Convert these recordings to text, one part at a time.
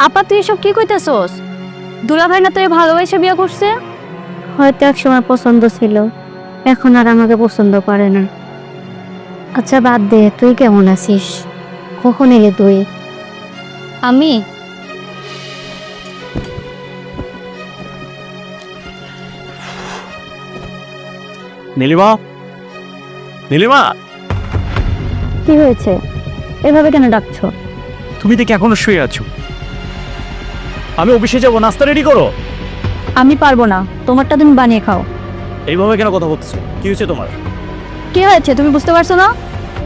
আপা তুই এসব কি কইতেছস? দুলাভাই না তোরে ভালোবাসা বিয়ে করছে? হয়তো এক সময় পছন্দ ছিল, এখন আর আমাকে পছন্দ করে না। আচ্ছা বাদ দে, তুই কেমন আছিস? কখন এলি তুই? আমি নীলিমা, নীলিমা, কি হয়েছে? এভাবে কেন ডাকছো? তুমি দেখি এখনো শুয়ে আছো। আমি অফিসে যাবো, নাস্তা রেডি করো। আমি পারবো না, তোমারটা তুমি বানিয়ে খাও। এইভাবে কেন কথা বলছো? কি হয়েছে তোমার? কি হয়েছে তুমি বুঝতে পারছো না?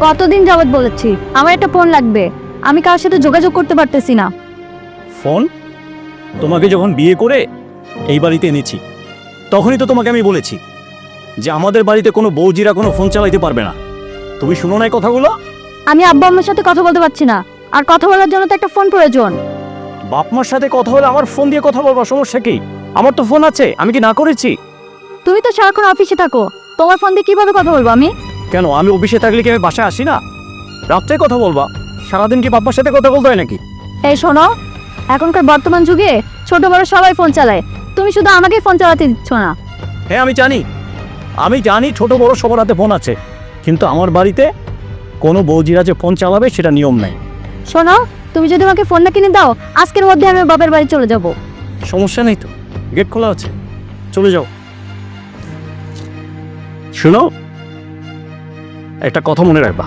কতদিন যাবত বলেছি আমার একটা ফোন লাগবে, আমি কারোর সাথে যোগাযোগ করতে পারতেছি না। ফোন? তোমাকে যখন বিয়ে করে এই বাড়িতে এনেছি তখনই তো তোমাকে আমি বলেছি যে আমাদের বাড়িতে কোনো বৌজিরা কোনো ফোন চালাইতে পারবে না। তুমি শুনো না এই কথাগুলো? আমি আব্বা আম্মার সাথে কথা বলতে পারছি না, আর কথা বলার জন্য তো একটা ফোন প্রয়োজন। বাপ মার সাথে কথা বলে আমার ফোন দিয়ে কথা বলবা, সমস্যা কি? আমার তো ফোন আছে, আমি কি না করেছি? তুমি তো সারাক্ষণ অফিসে থাকো, তোমার ফোন দিয়ে কিভাবে কথা বলবো আমি? কেন, আমি অফিসে থাকলে কি আমি বাসায় আসি না? রাত্রে কথা বলবা, সারাদিন কি বাপ্পার সাথে কথা বলতে হয় নাকি? এই শোনো, এখনকার বর্তমান যুগে ছোট বড় সবাই ফোন চালায়, তুমি শুধু আমাকে ফোন চালাতে দিচ্ছ না। হ্যাঁ আমি জানি ছোট বড় সবার হাতে ফোন আছে, কিন্তু আমার বাড়িতে কোনো বৌজিরা যে ফোন চালাবে সেটা নিয়ম নাই। শোনো, তুমি যদি আমাকে ফোন না কিনে দাও, আজকের মধ্যে আমি বাবার বাড়ি চলে যাব। সমস্যা নেই তো, গেট খোলা আছে, চলে যাও। শুনো, একটা কথা মনে রাখবা,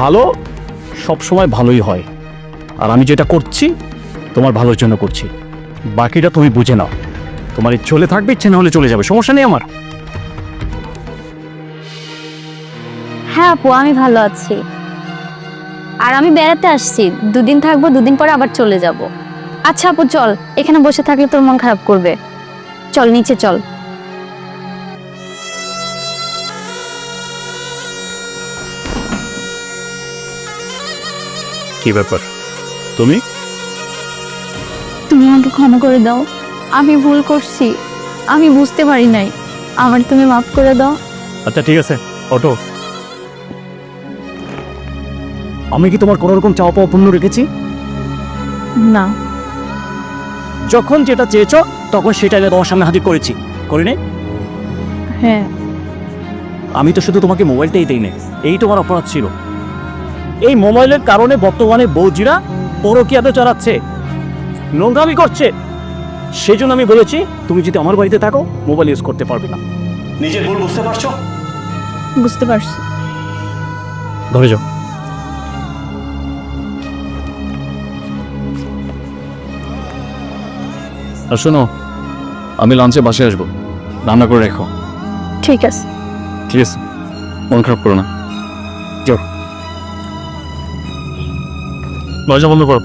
ভালো সব সময় ভালোই হয়, আর আমি যেটা করছি তোমার ভালোর জন্য করছি, বাকিটা তুমি বুঝে নাও। তোমার চলে থাকবে, ইচ্ছে না হলে চলে যাবে, সমস্যা নেই আমার। হ্যাঁ আপু, আমি ভালো আছি, আর আমি বেড়াতে আসছি, দুদিন থাকবো, দুদিন পরে আবার চলে যাব। আচ্ছা আপু চল, এখানে বসে থাকলে তোর মন খারাপ করবে, চল নিচে চল। কি ব্যাপার তুমি? তুমি আমাকে ক্ষমা করে দাও, আমি ভুল করছি, আমি বুঝতে পারি নাই, আমার তুমি মাফ করে দাও। আচ্ছা ঠিক আছে, অটো। আমি কি তোমার কোনো রকম চাওয়া পাওয়া পূর্ণ রেখেছি? না। যখন যেটা চেয়েছ তখন সেটা এনে তোমার সামনে হাজির করেছি, করিনি? হ্যাঁ। আমি তো শুধু তোমাকে মোবাইলটাই দেই না, এই তোমার অপরাধ ছিল। এই মোবাইলের কারণে বর্তমানে বৌজিরা পরকীয়াতে চালাচ্ছে, নোংরামি করছে। সেই জন্য আমি বলেছি তুমি যদি আমার বাড়িতে থাকো মোবাইল ইউজ করতে পারবে না। নিজের ভুল বুঝতে পারছো? বুঝতে পারছি। ধরে যাও। আর শোনো, আমি লাঞ্চে বাসায় আসবো, রান্না করে রেখো। ঠিক আছে। ঠিক আছে, মন খারাপ করো না। যাও, দরজা বন্ধ করো।